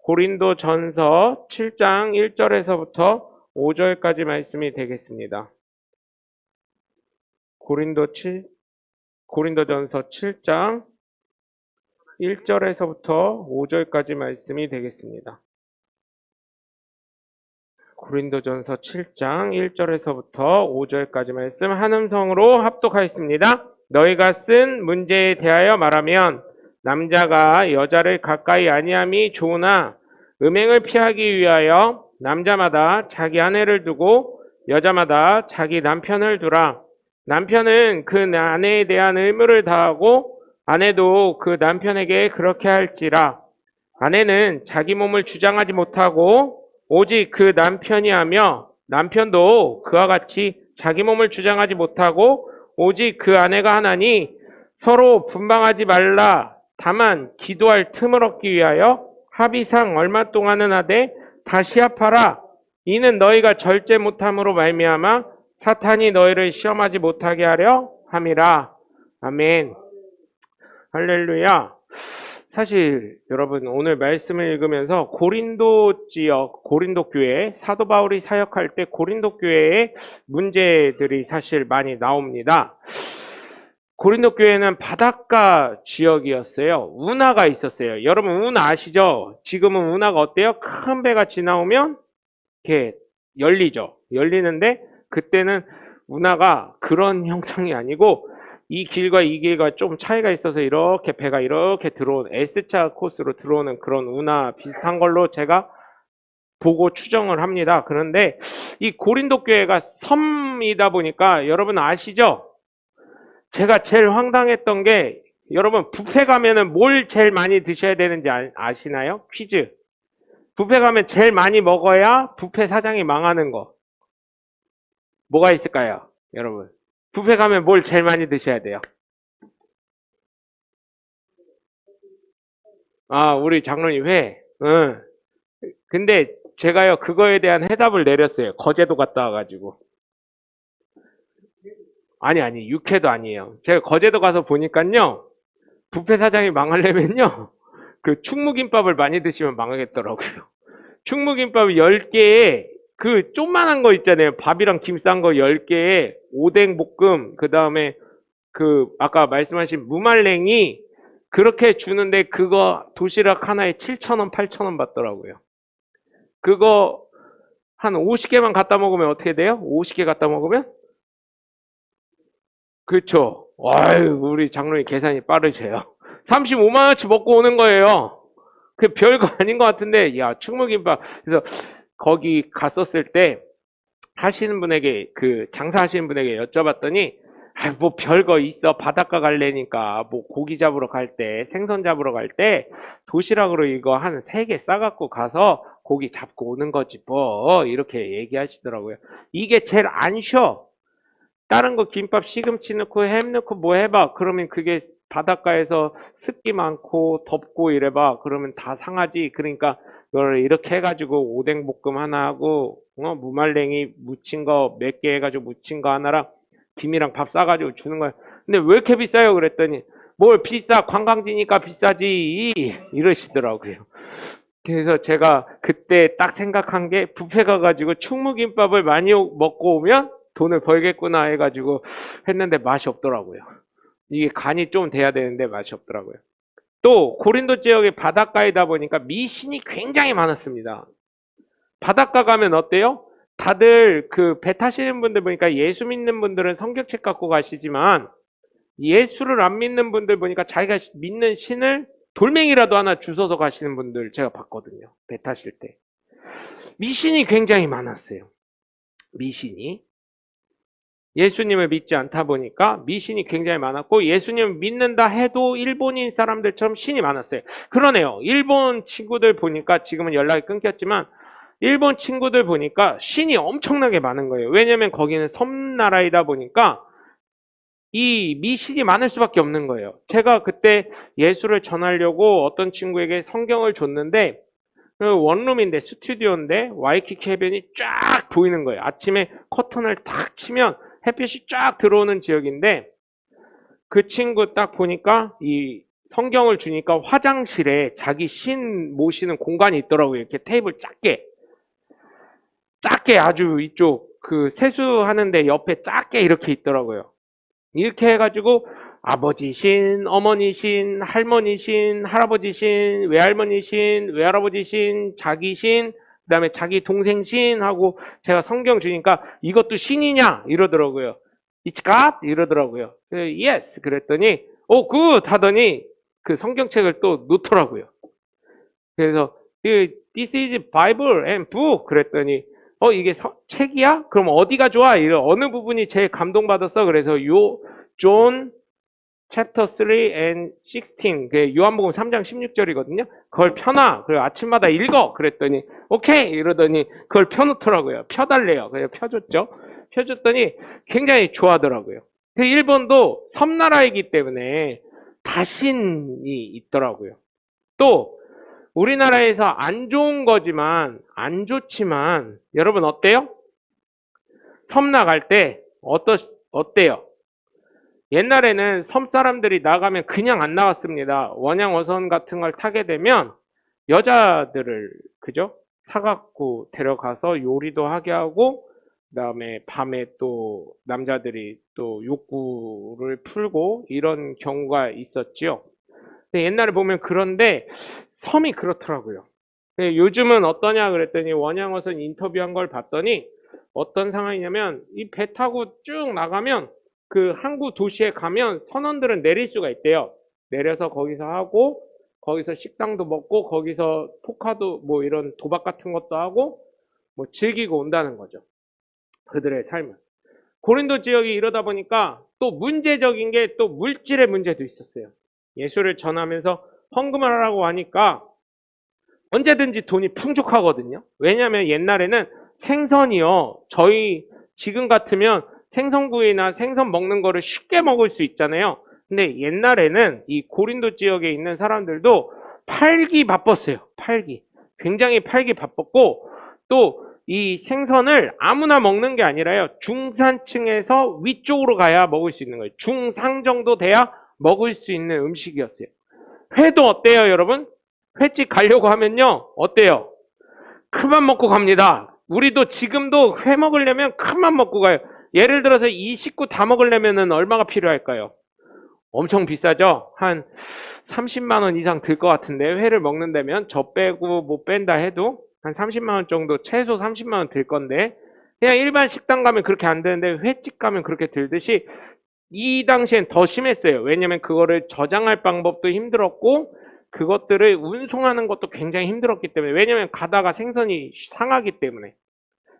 고린도전서 7장 1절에서부터 5절까지 말씀이 되겠습니다. 고린도전서 7장 1절에서부터 5절까지 말씀이 되겠습니다. 고린도전서 7장 1절에서부터 5절까지 말씀 한 음성으로 합독하였습니다. 너희가 쓴 문제에 대하여 말하면 남자가 여자를 가까이 아니함이 좋으나 음행을 피하기 위하여 남자마다 자기 아내를 두고 여자마다 자기 남편을 두라. 남편은 그 아내에 대한 의무를 다하고 아내도 그 남편에게 그렇게 할지라. 아내는 자기 몸을 주장하지 못하고 오직 그 남편이 하며 남편도 그와 같이 자기 몸을 주장하지 못하고 오직 그 아내가 하나니 서로 분방하지 말라. 다만 기도할 틈을 얻기 위하여 합의상 얼마 동안은 하되 다시 합하라. 이는 너희가 절제 못함으로 말미암아 사탄이 너희를 시험하지 못하게 하려 함이라. 아멘. 할렐루야. 사실 여러분 오늘 말씀을 읽으면서 고린도 지역, 고린도 교회, 사도 바울이 사역할 때 고린도 교회의 문제들이 사실 많이 나옵니다. 고린도 교회는 바닷가 지역이었어요. 운하가 있었어요. 여러분 운하 아시죠? 지금은 운하가 어때요? 큰 배가 지나오면 이렇게 열리죠. 열리는데 그때는 운하가 그런 형상이 아니고 이 길과 이 길과 좀 차이가 있어서 이렇게 배가 이렇게 들어오는 S자 코스로 들어오는 그런 운하 비슷한 걸로 제가 보고 추정을 합니다. 그런데 이 고린도 교회가 섬이다 보니까 여러분 아시죠? 제가 제일 황당했던 게 여러분 뷔페 가면은 뭘 제일 많이 드셔야 되는지 아시나요? 퀴즈. 뷔페 가면 제일 많이 먹어야 뷔페 사장이 망하는 거. 뭐가 있을까요? 여러분. 뷔페 가면 뭘 제일 많이 드셔야 돼요? 아, 우리 장로님 회. 응. 근데 제가요, 그거에 대한 해답을 내렸어요. 거제도 갔다 와가지고. 아니, 육회도 아니에요. 제가 거제도 가서 보니까요, 뷔페 사장이 망하려면요, 그 충무김밥을 많이 드시면 망하겠더라고요. 충무김밥 10개에 그 조그만한 거 있잖아요. 밥이랑 김 싼 거 10개에 오뎅 볶음, 그 다음에 그 아까 말씀하신 무말랭이 그렇게 주는데 그거 도시락 하나에 7,000원, 8,000원 받더라고요. 그거 한 50개만 갖다 먹으면 어떻게 돼요? 50개 갖다 먹으면? 그렇죠. 와유, 우리 장로님 계산이 빠르세요. 35만원치 먹고 오는 거예요. 그 별거 아닌 것 같은데, 야, 충무김밥. 그래서 거기 갔었을 때 하시는 분에게, 그 장사하시는 분에게 여쭤봤더니, 아, 뭐 별거 있어. 바닷가 갈래니까, 뭐 고기 잡으러 갈 때, 생선 잡으러 갈 때, 도시락으로 이거 한 3개 싸갖고 가서 고기 잡고 오는 거지, 뭐. 이렇게 얘기하시더라고요. 이게 제일 안 쉬워. 다른 거 김밥 시금치 넣고 햄 넣고 뭐 해봐. 그러면 그게 바닷가에서 습기 많고 덥고 이래봐. 그러면 다 상하지. 그러니까 이걸 이렇게 해가지고 오뎅볶음 하나 하고 무말랭이 무친 거 몇 개 해가지고 무친 거 하나랑 김이랑 밥 싸가지고 주는 거야. 근데 왜 이렇게 비싸요? 그랬더니 뭘 비싸, 관광지니까 비싸지 이러시더라고요. 그래서 제가 그때 딱 생각한 게 뷔페 가가지고 충무김밥을 많이 먹고 오면 돈을 벌겠구나 해가지고 했는데 맛이 없더라고요. 이게 간이 좀 돼야 되는데 맛이 없더라고요. 또 고린도 지역의 바닷가이다 보니까 미신이 굉장히 많았습니다. 바닷가 가면 어때요? 다들 그 배 타시는 분들 보니까 예수 믿는 분들은 성경책 갖고 가시지만 예수를 안 믿는 분들 보니까 자기가 믿는 신을 돌멩이라도 하나 주워서 가시는 분들 제가 봤거든요. 배 타실 때. 미신이 굉장히 많았어요. 미신이. 예수님을 믿지 않다 보니까 미신이 굉장히 많았고 예수님을 믿는다 해도 일본인 사람들처럼 신이 많았어요. 그러네요. 일본 친구들 보니까 지금은 연락이 끊겼지만 일본 친구들 보니까 신이 엄청나게 많은 거예요. 왜냐면 거기는 섬나라이다 보니까 이 미신이 많을 수밖에 없는 거예요. 제가 그때 예수를 전하려고 어떤 친구에게 성경을 줬는데 원룸인데 스튜디오인데 와이키키 해변이 쫙 보이는 거예요. 아침에 커튼을 탁 치면 햇빛이 쫙 들어오는 지역인데 그 친구 딱 보니까 이 성경을 주니까 화장실에 자기 신 모시는 공간이 있더라고요. 이렇게 테이블 작게 아주 이쪽 그 세수하는데 옆에 작게 이렇게 있더라고요. 이렇게 해가지고 아버지 신, 어머니 신, 할머니 신, 할아버지 신, 외할머니 신, 외할아버지 신, 자기 신, 그 다음에 자기 동생 신 하고 제가 성경 주니까 이것도 신이냐? 이러더라고요. It's God? 이러더라고요. Yes. 그랬더니 굿! 하더니 그 성경책을 또 놓더라고요. 그래서 This is Bible and book. 그랬더니 이게 책이야? 그럼 어디가 좋아? 어느 부분이 제일 감동받았어? 그래서 존 chapter 3 and 16 요한복음 3장 16절이거든요. 그걸 펴놔. 그리고 아침마다 읽어. 그랬더니 오케이 이러더니 그걸 펴놓더라고요. 펴달래요. 그래서 펴줬죠. 펴줬더니 굉장히 좋아하더라고요. 일본도 섬나라이기 때문에 다신이 있더라고요. 또 우리나라에서 안 좋은 거지만 안 좋지만 여러분 어때요? 섬 나갈 때 어때요? 옛날에는 섬 사람들이 나가면 그냥 안 나왔습니다. 원양어선 같은 걸 타게 되면 여자들을 그죠? 사갖고 데려가서 요리도 하게 하고 그다음에 밤에 또 남자들이 또 욕구를 풀고 이런 경우가 있었지요. 근데 옛날에 보면 그런데 섬이 그렇더라고요. 요즘은 어떠냐 그랬더니 원양어선 인터뷰한 걸 봤더니 어떤 상황이냐면 이 배 타고 쭉 나가면 그 항구 도시에 가면 선원들은 내릴 수가 있대요. 내려서 거기서 하고 거기서 식당도 먹고 거기서 포카도 뭐 이런 도박 같은 것도 하고 뭐 즐기고 온다는 거죠. 그들의 삶은. 고린도 지역이 이러다 보니까 또 문제적인 게 또 물질의 문제도 있었어요. 예수를 전하면서 헌금을 하라고 하니까 언제든지 돈이 풍족하거든요. 왜냐하면 옛날에는 생선이요. 저희 지금 같으면 생선구이나 생선 먹는 거를 쉽게 먹을 수 있잖아요. 근데 옛날에는 이 고린도 지역에 있는 사람들도 팔기 바빴어요. 팔기. 굉장히 팔기 바빴고 또 이 생선을 아무나 먹는 게 아니라요. 중산층에서 위쪽으로 가야 먹을 수 있는 거예요. 중상 정도 돼야 먹을 수 있는 음식이었어요. 회도 어때요, 여러분? 횟집 가려고 하면요. 어때요? 큰맘 먹고 갑니다. 우리도 지금도 회 먹으려면 큰맘 먹고 가요. 예를 들어서 이 식구 다 먹으려면 얼마가 필요할까요? 엄청 비싸죠? 한 30만 원 이상 들 것 같은데 회를 먹는다면 저 빼고 뭐 뺀다 해도 한 30만 원 정도, 최소 30만 원 들 건데 그냥 일반 식당 가면 그렇게 안 되는데 횟집 가면 그렇게 들듯이 이 당시엔 더 심했어요. 왜냐면 그거를 저장할 방법도 힘들었고 그것들을 운송하는 것도 굉장히 힘들었기 때문에 왜냐면 가다가 생선이 상하기 때문에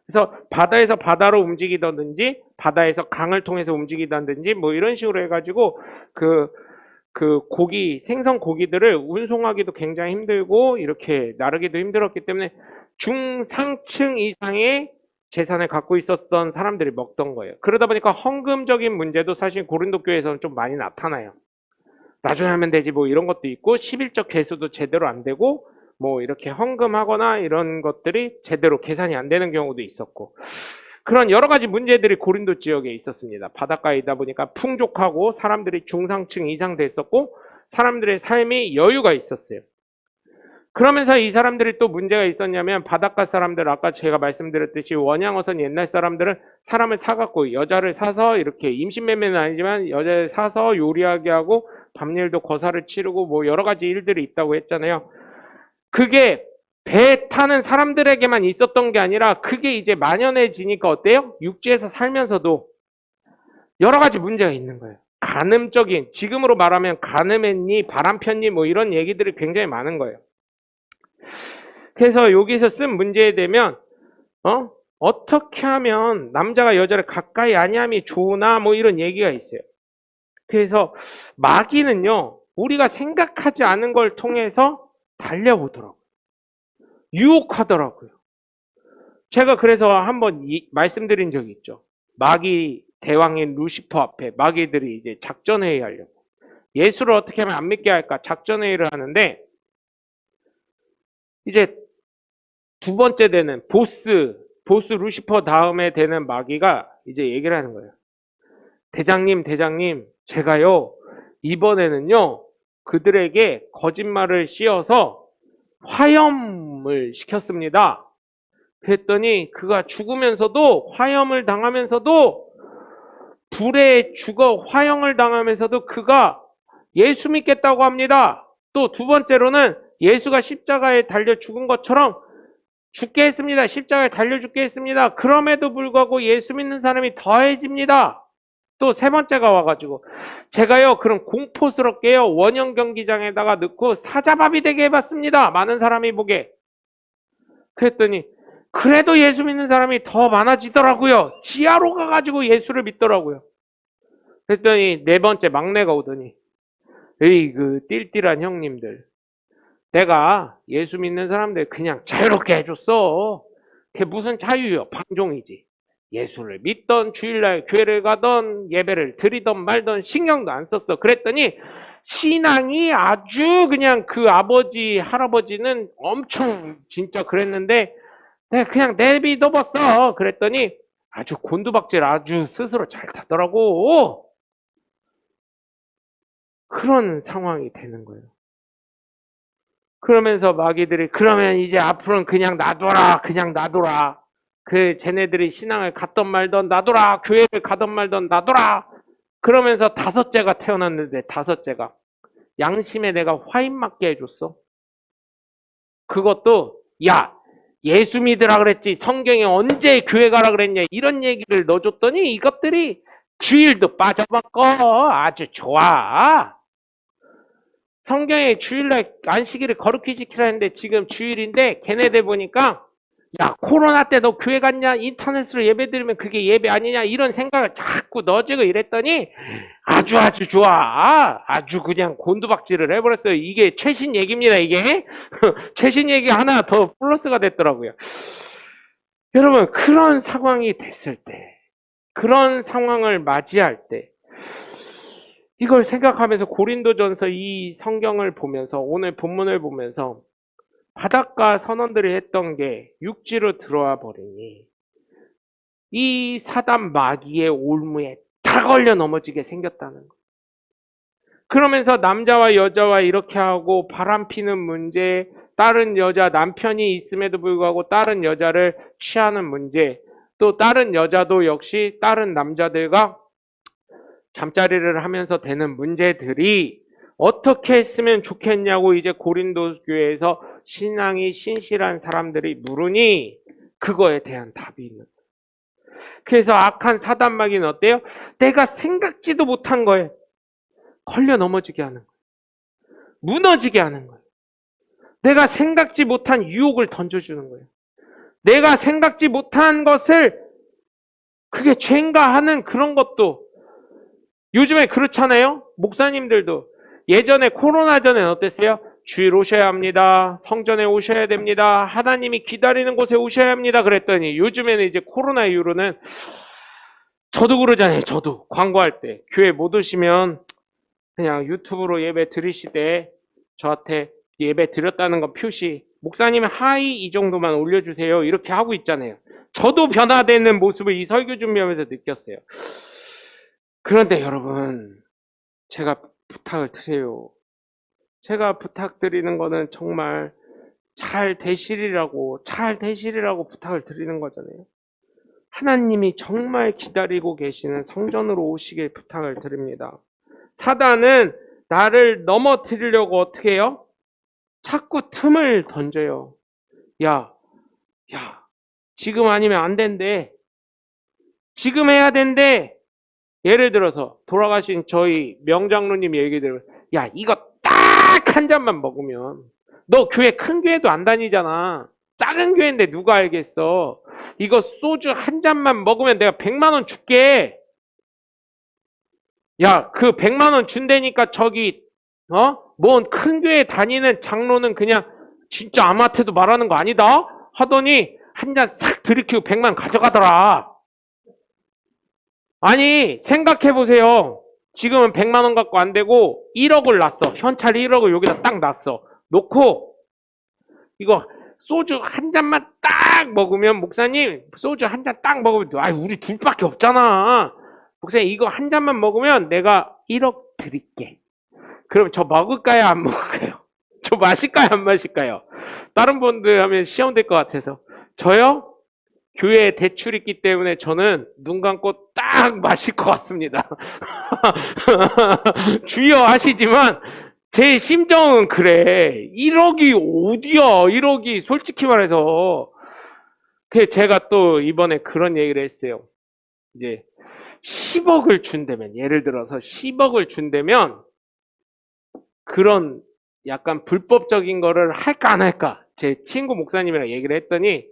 그래서 바다에서 바다로 움직이던지 바다에서 강을 통해서 움직이던지 뭐 이런 식으로 해가지고 그 고기 생선 고기들을 운송하기도 굉장히 힘들고 이렇게 나르기도 힘들었기 때문에 중상층 이상의 재산을 갖고 있었던 사람들이 먹던 거예요. 그러다 보니까 헌금적인 문제도 사실 고린도 교회에서는 좀 많이 나타나요. 나중에 하면 되지 뭐 이런 것도 있고 11적 개수도 제대로 안 되고 뭐 이렇게 헌금하거나 이런 것들이 제대로 계산이 안 되는 경우도 있었고 그런 여러 가지 문제들이 고린도 지역에 있었습니다. 바닷가이다 보니까 풍족하고 사람들이 중상층 이상 됐었고 사람들의 삶이 여유가 있었어요. 그러면서 이 사람들이 또 문제가 있었냐면 바닷가 사람들 아까 제가 말씀드렸듯이 원양어선 옛날 사람들은 사람을 사갖고 여자를 사서 이렇게 임신매매는 아니지만 여자를 사서 요리하게 하고 밤일도 거사를 치르고 뭐 여러 가지 일들이 있다고 했잖아요. 그게 배 타는 사람들에게만 있었던 게 아니라 그게 이제 만연해지니까 어때요? 육지에서 살면서도 여러 가지 문제가 있는 거예요. 간음적인, 지금으로 말하면 간음했니, 바람 폈니 뭐 이런 얘기들이 굉장히 많은 거예요. 그래서 여기서 쓴 문제에 대면 어떻게 하면 남자가 여자를 가까이 아니함이 좋으나 뭐 이런 얘기가 있어요. 그래서 마귀는요 우리가 생각하지 않은 걸 통해서 달려보더라고요. 유혹하더라고요. 제가 그래서 한번 말씀드린 적이 있죠. 마귀 대왕인 루시퍼 앞에 마귀들이 이제 작전회의 하려고 예수를 어떻게 하면 안 믿게 할까 작전회의를 하는데 이제 두 번째 되는 보스 루시퍼 다음에 되는 마귀가 이제 얘기를 하는 거예요. 대장님 제가요 이번에는요 그들에게 거짓말을 씌워서 화염을 시켰습니다. 그랬더니 그가 죽으면서도 화염을 당하면서도 불에 죽어 화형을 당하면서도 그가 예수 믿겠다고 합니다. 또 두 번째로는 예수가 십자가에 달려 죽은 것처럼 죽게 했습니다. 십자가에 달려 죽게 했습니다. 그럼에도 불구하고 예수 믿는 사람이 더해집니다. 또 세 번째가 와가지고 제가요 그럼 공포스럽게요 원형 경기장에다가 넣고 사자밥이 되게 해봤습니다. 많은 사람이 보게. 그랬더니 그래도 예수 믿는 사람이 더 많아지더라고요. 지하로 가가지고 예수를 믿더라고요. 그랬더니 네 번째 막내가 오더니 에이 그 띨띨한 형님들, 내가 예수 믿는 사람들 그냥 자유롭게 해줬어. 그게 무슨 자유요? 방종이지. 예수를 믿던 주일날 교회를 가던 예배를 드리던 말던 신경도 안 썼어. 그랬더니 신앙이 아주 그냥 그 아버지 할아버지는 엄청 진짜 그랬는데 내가 그냥 내비둬봤어. 그랬더니 아주 곤두박질 아주 스스로 잘 타더라고. 그런 상황이 되는 거예요. 그러면서 마귀들이 그러면 이제 앞으로는 그냥 놔둬라. 그냥 놔둬라. 그 쟤네들이 신앙을 갔던 말던 놔둬라. 교회를 가던 말던 놔둬라. 그러면서 다섯째가 태어났는데 다섯째가 양심에 내가 화인 맞게 해줬어. 그것도 야 예수 믿으라 그랬지 성경에 언제 교회 가라 그랬냐 이런 얘기를 넣어줬더니 이것들이 주일도 빠져먹고 아주 좋아. 성경에 주일날 안식일을 거룩히 지키라 했는데 지금 주일인데 걔네들 보니까 야 코로나 때 너 교회 갔냐 인터넷으로 예배 드리면 그게 예배 아니냐 이런 생각을 자꾸 넣어주고 이랬더니 아주 좋아. 아주 그냥 곤두박질을 해버렸어요. 이게 최신 얘기입니다. 이게 최신 얘기 하나 더 플러스가 됐더라고요. 여러분 그런 상황이 됐을 때 그런 상황을 맞이할 때 이걸 생각하면서 고린도전서 이 성경을 보면서 오늘 본문을 보면서 바닷가 선원들이 했던 게 육지로 들어와 버리니 이 사단 마귀의 올무에 다 걸려 넘어지게 생겼다는 거예요. 그러면서 남자와 여자와 이렇게 하고 바람피는 문제, 다른 여자 남편이 있음에도 불구하고 다른 여자를 취하는 문제, 또 다른 여자도 역시 다른 남자들과 잠자리를 하면서 되는 문제들이 어떻게 했으면 좋겠냐고 이제 고린도 교회에서 신앙이 신실한 사람들이 물으니 그거에 대한 답이 있는 거예요. 그래서 악한 사단 마귀는 어때요? 내가 생각지도 못한 거에 걸려 넘어지게 하는 거예요. 무너지게 하는 거예요. 내가 생각지 못한 유혹을 던져주는 거예요. 내가 생각지 못한 것을 그게 죄인가 하는 그런 것도 요즘에 그렇잖아요. 목사님들도 예전에 코로나 전에는 어땠어요? 주일 오셔야 합니다. 성전에 오셔야 됩니다. 하나님이 기다리는 곳에 오셔야 합니다. 그랬더니 요즘에는 이제 코로나 이후로는 저도 그러잖아요. 저도 광고할 때 교회 못 오시면 그냥 유튜브로 예배 드리시되 저한테 예배 드렸다는 거 표시 목사님 하이 이 정도만 올려주세요. 이렇게 하고 있잖아요. 저도 변화되는 모습을 이 설교 준비하면서 느꼈어요. 그런데 여러분 제가 부탁을 드려요. 제가 부탁드리는 거는 정말 잘 되시리라고 부탁을 드리는 거잖아요. 하나님이 정말 기다리고 계시는 성전으로 오시길 부탁을 드립니다. 사단은 나를 넘어뜨리려고 어떻게 해요? 자꾸 틈을 던져요. 야, 지금 아니면 안 된대. 지금 해야 된대. 예를 들어서 돌아가신 저희 명장로님 얘기 들으면 야 이거 딱 한 잔만 먹으면 너 교회 큰 교회도 안 다니잖아. 작은 교회인데 누가 알겠어. 이거 소주 한 잔만 먹으면 내가 100만 원 줄게. 야 그 100만 원 준다니까 저기 뭔 큰 교회 다니는 장로는 그냥 진짜 아무한테도 말하는 거 아니다 하더니 한 잔 싹 들이키고 100만 가져가더라. 아니 생각해보세요. 지금은 100만 원 갖고 안 되고 1억을 놨어. 현찰 1억을 여기다 딱 놨어. 놓고 이거 소주 한 잔만 딱 먹으면 목사님 소주 한 잔 딱 먹으면 우리 둘밖에 없잖아. 목사님 이거 한 잔만 먹으면 내가 1억 드릴게. 그럼 저 먹을까요? 안 먹을까요? 저 마실까요? 안 마실까요? 다른 분들 하면 시험 될 것 같아서. 저요? 교회에 대출 있기 때문에 저는 눈 감고 딱 마실 것 같습니다. 주여 하시지만 제 심정은 그래. 1억이 어디야? 1억이 솔직히 말해서. 제가 또 이번에 그런 얘기를 했어요. 이제 10억을 준다면, 예를 들어서 10억을 준다면 그런 약간 불법적인 거를 할까 안 할까? 제 친구 목사님이랑 얘기를 했더니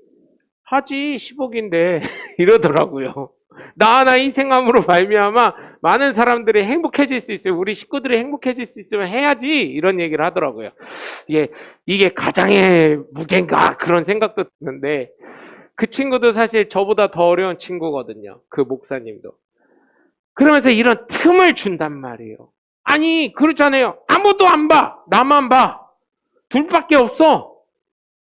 하지, 10억인데 이러더라고요. 나 하나 희생함으로 말미암아 많은 사람들이 행복해질 수 있어요. 우리 식구들이 행복해질 수 있으면 해야지, 이런 얘기를 하더라고요. 이게 가장의 무게인가, 그런 생각도 드는데, 그 친구도 사실 저보다 더 어려운 친구거든요. 그 목사님도. 그러면서 이런 틈을 준단 말이에요. 아니, 그렇잖아요. 아무도 안 봐. 나만 봐. 둘밖에 없어.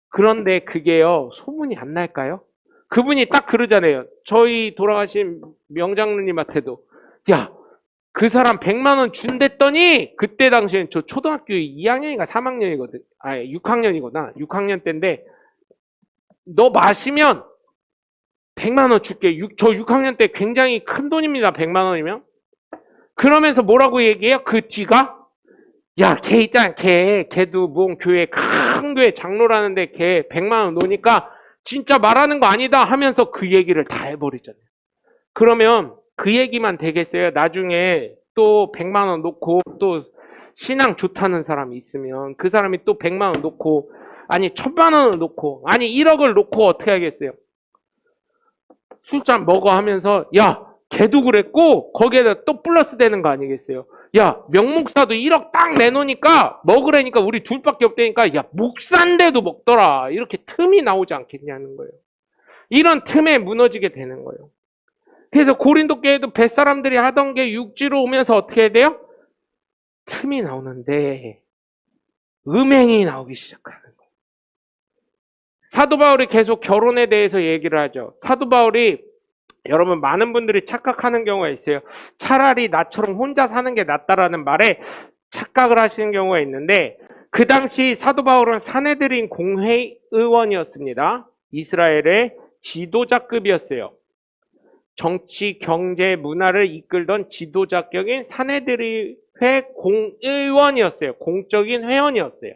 그런데 그게요, 소문이 안 날까요? 그분이 딱 그러잖아요. 저희 돌아가신 명장로님한테도, 야, 그 사람 100만 원 준댔더니, 그때 당시엔 저 초등학교 2학년인가 3학년이거든. 아니, 6학년이구나. 6학년 때인데, 너 마시면 100만 원 줄게. 저 6학년 때 굉장히 큰 돈입니다. 100만 원이면. 그러면서 뭐라고 얘기해요? 그 뒤가? 야, 걔 있잖아. 걔도 뭐 교회, 큰 교회 장로라는데 걔 100만 원 놓으니까 진짜 말하는 거 아니다 하면서 그 얘기를 다 해버리잖아요. 그러면 그 얘기만 되겠어요? 나중에 또 100만 원 놓고 또 신앙 좋다는 사람이 있으면 그 사람이 또 100만 원 놓고, 아니 1000만 원을 놓고, 아니 1억을 놓고 어떻게 하겠어요? 술잔 먹어 하면서, 야, 걔도 그랬고 거기에다 또 플러스 되는 거 아니겠어요? 야, 명목사도 1억 딱 내놓으니까 먹으라니까 우리 둘밖에 없다니까, 야, 목사인데도 먹더라, 이렇게 틈이 나오지 않겠냐는 거예요. 이런 틈에 무너지게 되는 거예요. 그래서 고린도 교회도 뱃사람들이 하던 게 육지로 오면서 어떻게 해야 돼요? 틈이 나오는데 음행이 나오기 시작하는 거예요. 사도 바울이 계속 결혼에 대해서 얘기를 하죠. 사도 바울이, 여러분 많은 분들이 착각하는 경우가 있어요. 차라리 나처럼 혼자 사는 게 낫다라는 말에 착각을 하시는 경우가 있는데, 그 당시 사도 바울은 사내들인 공회의원이었습니다. 이스라엘의 지도자급이었어요. 정치, 경제, 문화를 이끌던 지도자격인 사내들의 공의원이었어요. 공적인 회원이었어요.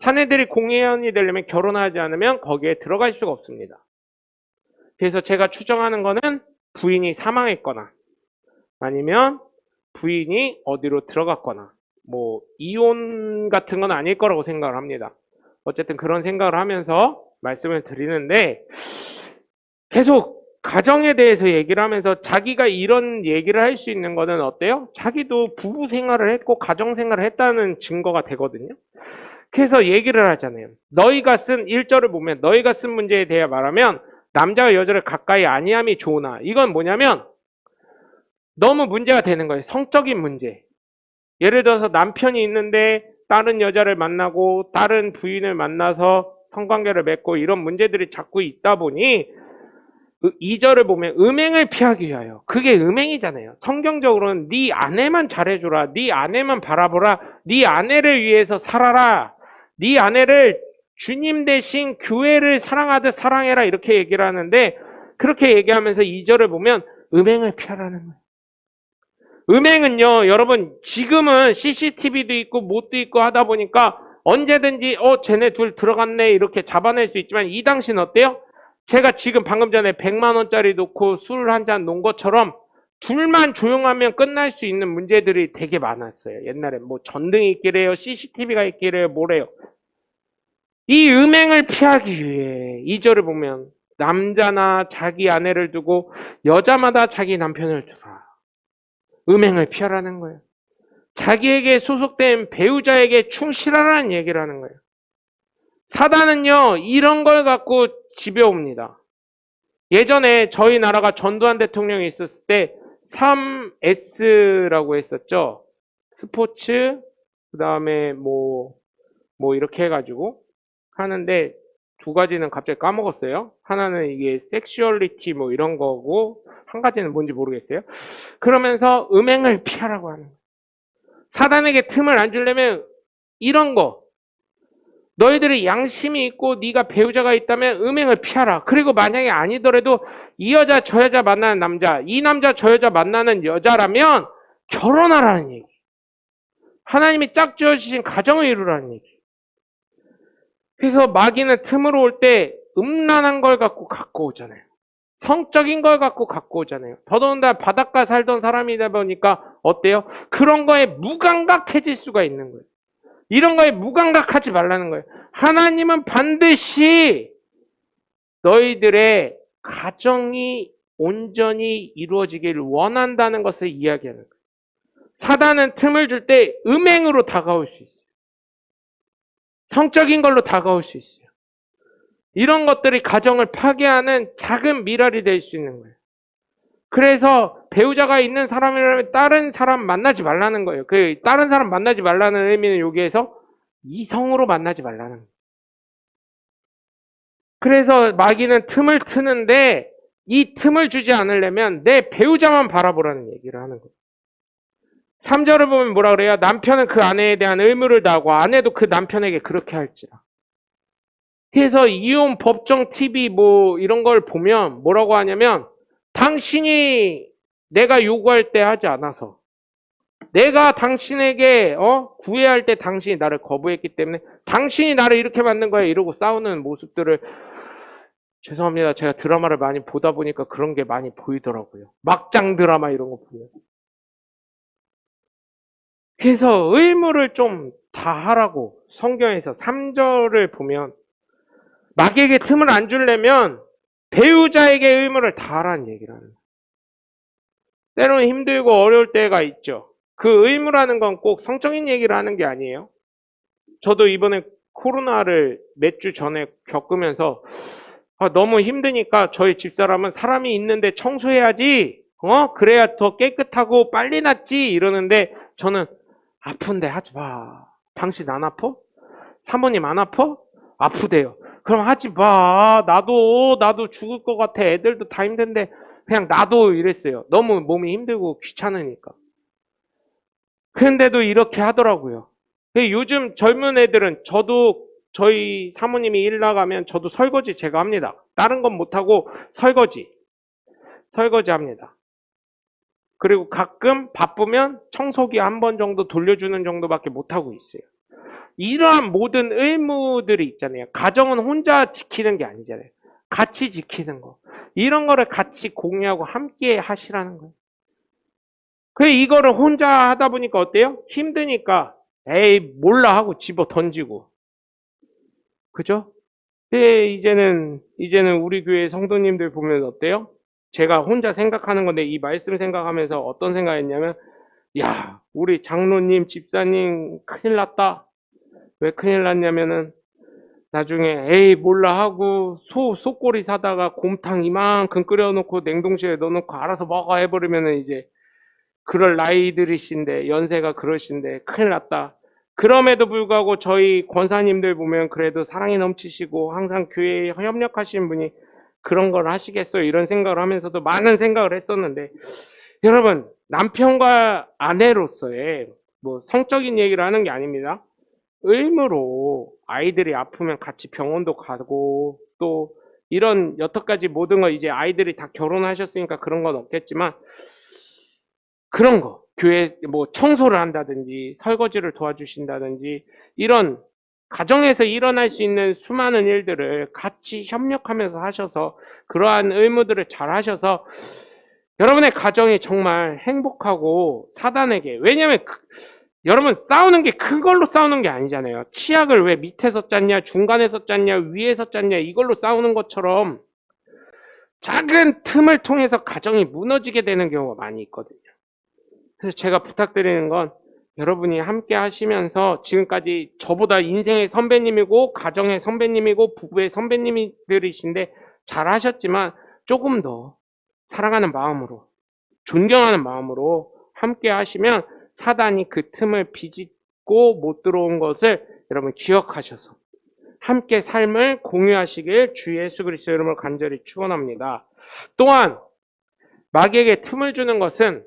사내들이 공회원이 되려면 결혼하지 않으면 거기에 들어갈 수가 없습니다. 그래서 제가 추정하는 거는 부인이 사망했거나 아니면 부인이 어디로 들어갔거나, 뭐 이혼 같은 건 아닐 거라고 생각을 합니다. 어쨌든 그런 생각을 하면서 말씀을 드리는데, 계속 가정에 대해서 얘기를 하면서 자기가 이런 얘기를 할 수 있는 거는 어때요? 자기도 부부 생활을 했고 가정 생활을 했다는 증거가 되거든요. 그래서 얘기를 하잖아요. 너희가 쓴 1절을 보면, 너희가 쓴 문제에 대해 말하면 남자와 여자를 가까이 아니함이 좋으나, 이건 뭐냐면 너무 문제가 되는 거예요. 성적인 문제. 예를 들어서 남편이 있는데 다른 여자를 만나고 다른 부인을 만나서 성관계를 맺고, 이런 문제들이 자꾸 있다 보니 2절을 보면 음행을 피하기 위하여, 그게 음행이잖아요. 성경적으로는 네 아내만 잘해줘라, 네 아내만 바라보라, 네 아내를 위해서 살아라, 네 아내를 주님 대신 교회를 사랑하듯 사랑해라, 이렇게 얘기를 하는데, 그렇게 얘기하면서 2절을 보면 음행을 피하라는 거예요. 음행은요, 여러분 지금은 CCTV도 있고 뭣도 있고 하다 보니까 언제든지 쟤네 둘 들어갔네 이렇게 잡아낼 수 있지만, 이 당시는 어때요? 제가 지금 방금 전에 100만 원짜리 놓고 술 한 잔 놓은 것처럼 둘만 조용하면 끝날 수 있는 문제들이 되게 많았어요. 옛날에 뭐 전등이 있기래요, CCTV가 있기래요, 뭐래요. 이 음행을 피하기 위해 2절을 보면 남자나 자기 아내를 두고 여자마다 자기 남편을 두라. 음행을 피하라는 거예요. 자기에게 소속된 배우자에게 충실하라는 얘기를 하는 거예요. 사단은요, 이런 걸 갖고 지배옵니다. 예전에 저희 나라가 전두환 대통령이 있었을 때 3S라고 했었죠. 스포츠, 그 다음에 뭐 이렇게 해가지고 하는데, 두 가지는 갑자기 까먹었어요. 하나는 이게 섹슈얼리티 뭐 이런 거고, 한 가지는 뭔지 모르겠어요. 그러면서 음행을 피하라고 하는 거예요. 사단에게 틈을 안 주려면 이런 거. 너희들이 양심이 있고 네가 배우자가 있다면 음행을 피하라. 그리고 만약에 아니더라도 이 여자 저 여자 만나는 남자, 이 남자 저 여자 만나는 여자라면 결혼하라는 얘기. 하나님이 짝 지어주신 가정을 이루라는 얘기. 그래서 마귀는 틈으로 올 때 음란한 걸 갖고 오잖아요. 성적인 걸 갖고 오잖아요. 더더군다나 바닷가 살던 사람이다 보니까 어때요? 그런 거에 무감각해질 수가 있는 거예요. 이런 거에 무감각하지 말라는 거예요. 하나님은 반드시 너희들의 가정이 온전히 이루어지기를 원한다는 것을 이야기하는 거예요. 사단은 틈을 줄 때 음행으로 다가올 수 있어요. 성적인 걸로 다가올 수 있어요. 이런 것들이 가정을 파괴하는 작은 미랄이 될 수 있는 거예요. 그래서 배우자가 있는 사람이라면 다른 사람 만나지 말라는 거예요. 그 다른 사람 만나지 말라는 의미는 여기에서 이성으로 만나지 말라는 거예요. 그래서 마귀는 틈을 트는데 이 틈을 주지 않으려면 내 배우자만 바라보라는 얘기를 하는 거예요. 3절을 보면 뭐라 그래요? 남편은 그 아내에 대한 의무를 다하고 아내도 그 남편에게 그렇게 할지라. 그래서 이혼 법정 TV 뭐 이런 걸 보면 뭐라고 하냐면 당신이 내가 요구할 때 하지 않아서 내가 당신에게 구애할 때 당신이 나를 거부했기 때문에 당신이 나를 이렇게 만든 거야 이러고 싸우는 모습들을 죄송합니다. 제가 드라마를 많이 보다 보니까 그런 게 많이 보이더라고요. 막장 드라마 이런 거 보면. 그래서 의무를 좀 다하라고 성경에서 3절을 보면 마귀에게 틈을 안 주려면 배우자에게 의무를 다하라는 얘기를 하는 거예요. 때로는 힘들고 어려울 때가 있죠. 그 의무라는 건 꼭 성적인 얘기를 하는 게 아니에요. 저도 이번에 코로나를 몇 주 전에 겪으면서 너무 힘드니까 저희 집사람은 사람이 있는데 청소해야지 그래야 더 깨끗하고 빨리 낫지 이러는데 저는 아픈데 하지 마. 당신 안 아파? 사모님 안 아파? 아프대요. 그럼 하지 마. 나도 죽을 것 같아. 애들도 다 힘든데 그냥 나도 이랬어요. 너무 몸이 힘들고 귀찮으니까. 그런데도 이렇게 하더라고요. 요즘 젊은 애들은 저도 저희 사모님이 일 나가면 저도 설거지 제가 합니다. 다른 건 못하고 설거지 합니다. 그리고 가끔 바쁘면 청소기 한 번 정도 돌려주는 정도밖에 못하고 있어요. 이러한 모든 의무들이 있잖아요. 가정은 혼자 지키는 게 아니잖아요. 같이 지키는 거. 이런 거를 같이 공유하고 함께 하시라는 거예요. 이거를 혼자 하다 보니까 어때요? 힘드니까 에이 몰라 하고 집어 던지고. 그죠? 이제는 우리 교회 성도님들 보면 어때요? 제가 혼자 생각하는 건데 이 말씀 생각하면서 어떤 생각했냐면 야 우리 장로님 집사님 큰일 났다. 왜 큰일 났냐면은 나중에 에이 몰라 하고 소꼬리 사다가 곰탕 이만큼 끓여놓고 냉동실에 넣어놓고 알아서 먹어 해버리면은 이제 그럴 나이들이신데 연세가 그러신데 큰일 났다. 그럼에도 불구하고 저희 권사님들 보면 그래도 사랑이 넘치시고 항상 교회에 협력하시는 분이 그런 걸 하시겠어요 이런 생각을 하면서도 많은 생각을 했었는데 여러분 남편과 아내로서의 뭐 성적인 얘기를 하는 게 아닙니다. 의무로 아이들이 아프면 같이 병원도 가고 또 이런 여태까지 모든 거 이제 아이들이 다 결혼하셨으니까 그런 건 없겠지만 그런 거 교회 뭐 청소를 한다든지 설거지를 도와주신다든지 이런 가정에서 일어날 수 있는 수많은 일들을 같이 협력하면서 하셔서 그러한 의무들을 잘 하셔서 여러분의 가정이 정말 행복하고 사단에게 왜냐면 여러분 싸우는 게 그걸로 싸우는 게 아니잖아요. 치약을 왜 밑에서 짰냐 중간에서 짰냐 위에서 짰냐 이걸로 싸우는 것처럼 작은 틈을 통해서 가정이 무너지게 되는 경우가 많이 있거든요. 그래서 제가 부탁드리는 건 여러분이 함께 하시면서 지금까지 저보다 인생의 선배님이고 가정의 선배님이고 부부의 선배님들이신데 잘 하셨지만 조금 더 사랑하는 마음으로 존경하는 마음으로 함께 하시면 사단이 그 틈을 비집고 못 들어온 것을 여러분 기억하셔서 함께 삶을 공유하시길 주 예수 그리스도 이름으로 간절히 축원합니다. 또한 마귀에게 틈을 주는 것은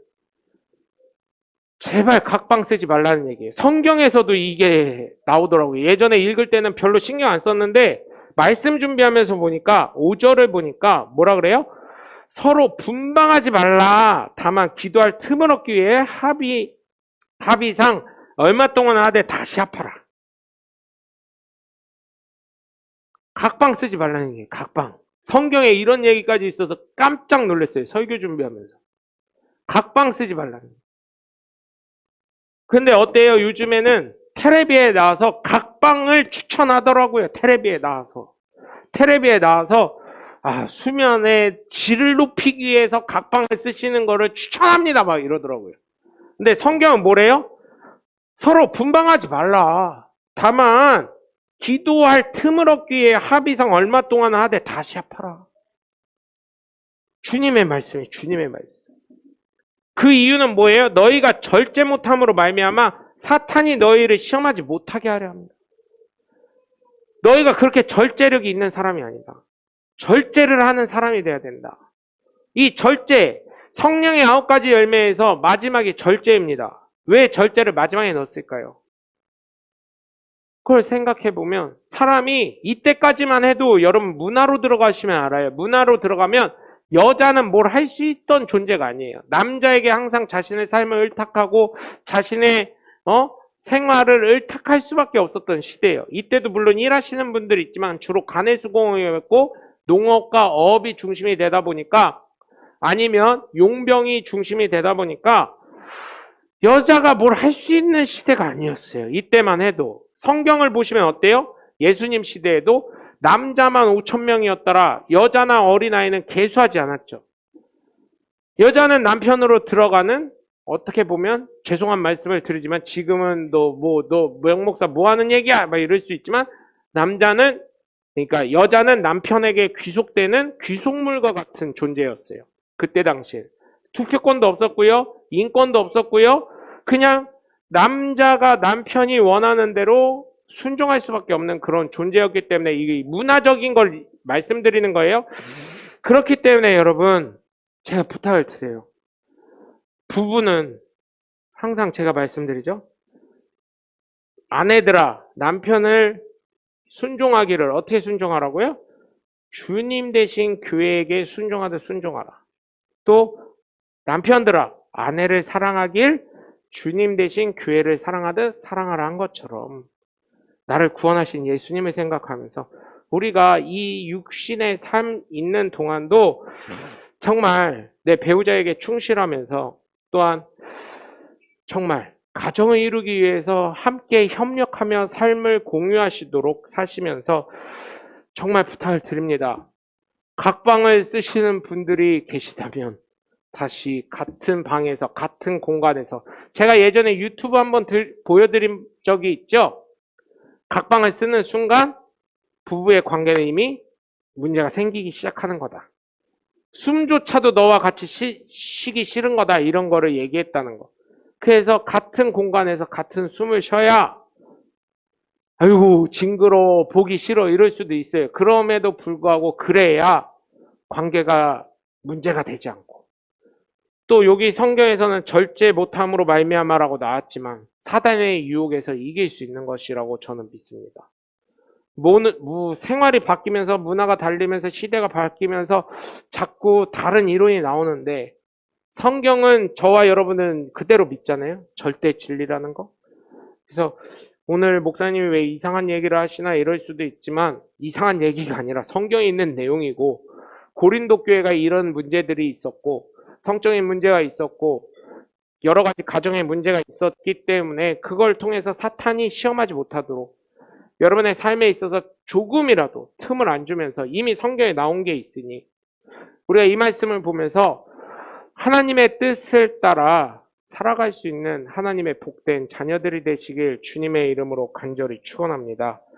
제발 각방 쓰지 말라는 얘기예요. 성경에서도 이게 나오더라고요. 예전에 읽을 때는 별로 신경 안 썼는데 말씀 준비하면서 보니까 5절을 보니까 뭐라 그래요? 서로 분방하지 말라. 다만 기도할 틈을 얻기 위해 합의상 얼마 동안 하되 다시 합하라. 각방 쓰지 말라는 얘기예요. 각방. 성경에 이런 얘기까지 있어서 깜짝 놀랐어요. 설교 준비하면서. 각방 쓰지 말라는 얘기예요. 근데 어때요? 요즘에는 텔레비에 나와서 각방을 추천하더라고요. 텔레비에 나와서 수면의 질을 높이기 위해서 각방을 쓰시는 거를 추천합니다. 막 이러더라고요. 근데 성경은 뭐래요? 서로 분방하지 말라. 다만 기도할 틈을 얻기 위해 합의상 얼마 동안 하되 다시 합하라. 주님의 말씀이 주님의 말씀. 그 이유는 뭐예요? 너희가 절제 못함으로 말미암아 사탄이 너희를 시험하지 못하게 하려 합니다. 너희가 그렇게 절제력이 있는 사람이 아니다. 절제를 하는 사람이 돼야 된다. 이 절제, 성령의 9가지 열매에서 마지막이 절제입니다. 왜 절제를 마지막에 넣었을까요? 그걸 생각해 보면 사람이 이때까지만 해도 여러분 문화로 들어가시면 알아요. 문화로 들어가면 여자는 뭘 할 수 있던 존재가 아니에요. 남자에게 항상 자신의 삶을 의탁하고 자신의 생활을 의탁할 수밖에 없었던 시대예요. 이때도 물론 일하시는 분들이 있지만 주로 간의 수공업이었고 농업과 어업이 중심이 되다 보니까 아니면 용병이 중심이 되다 보니까 여자가 뭘 할 수 있는 시대가 아니었어요. 이때만 해도. 성경을 보시면 어때요? 예수님 시대에도 남자만 5,000명이었더라. 여자나 어린아이는 계수하지 않았죠. 여자는 남편으로 들어가는, 어떻게 보면 죄송한 말씀을 드리지만 지금은 너 명목사 뭐 하는 얘기야? 막 이럴 수 있지만 그러니까 여자는 남편에게 귀속되는 귀속물과 같은 존재였어요. 그때 당시에. 투표권도 없었고요. 인권도 없었고요. 그냥 남자가 남편이 원하는 대로 순종할 수밖에 없는 그런 존재였기 때문에 이게 문화적인 걸 말씀드리는 거예요. 그렇기 때문에 여러분 제가 부탁을 드려요. 부부는 항상 제가 말씀드리죠. 아내들아 남편을 순종하기를 어떻게 순종하라고요? 주님 대신 교회에게 순종하듯 순종하라. 또 남편들아 아내를 사랑하길 주님 대신 교회를 사랑하듯 사랑하라 한 것처럼 나를 구원하신 예수님을 생각하면서 우리가 이 육신의 삶 있는 동안도 정말 내 배우자에게 충실하면서 또한 정말 가정을 이루기 위해서 함께 협력하며 삶을 공유하시도록 사시면서 정말 부탁을 드립니다. 각방을 쓰시는 분들이 계시다면 다시 같은 방에서 같은 공간에서 제가 예전에 유튜브 한번 보여드린 적이 있죠. 각방을 쓰는 순간 부부의 관계는 이미 문제가 생기기 시작하는 거다. 숨조차도 너와 같이 쉬기 싫은 거다. 이런 거를 얘기했다는 거. 그래서 같은 공간에서 같은 숨을 쉬어야 아이고 징그러워 보기 싫어 이럴 수도 있어요. 그럼에도 불구하고 그래야 관계가 문제가 되지 않고 또 여기 성경에서는 절제 못함으로 말미암아라고 나왔지만 사단의 유혹에서 이길 수 있는 것이라고 저는 믿습니다. 생활이 바뀌면서 문화가 달리면서 시대가 바뀌면서 자꾸 다른 이론이 나오는데 성경은 저와 여러분은 그대로 믿잖아요. 절대 진리라는 거. 그래서 오늘 목사님이 왜 이상한 얘기를 하시나 이럴 수도 있지만 이상한 얘기가 아니라 성경에 있는 내용이고 고린도 교회가 이런 문제들이 있었고 성적인 문제가 있었고 여러 가지 가정의 문제가 있었기 때문에 그걸 통해서 사탄이 시험하지 못하도록 여러분의 삶에 있어서 조금이라도 틈을 안 주면서 이미 성경에 나온 게 있으니 우리가 이 말씀을 보면서 하나님의 뜻을 따라 살아갈 수 있는 하나님의 복된 자녀들이 되시길 주님의 이름으로 간절히 축원합니다.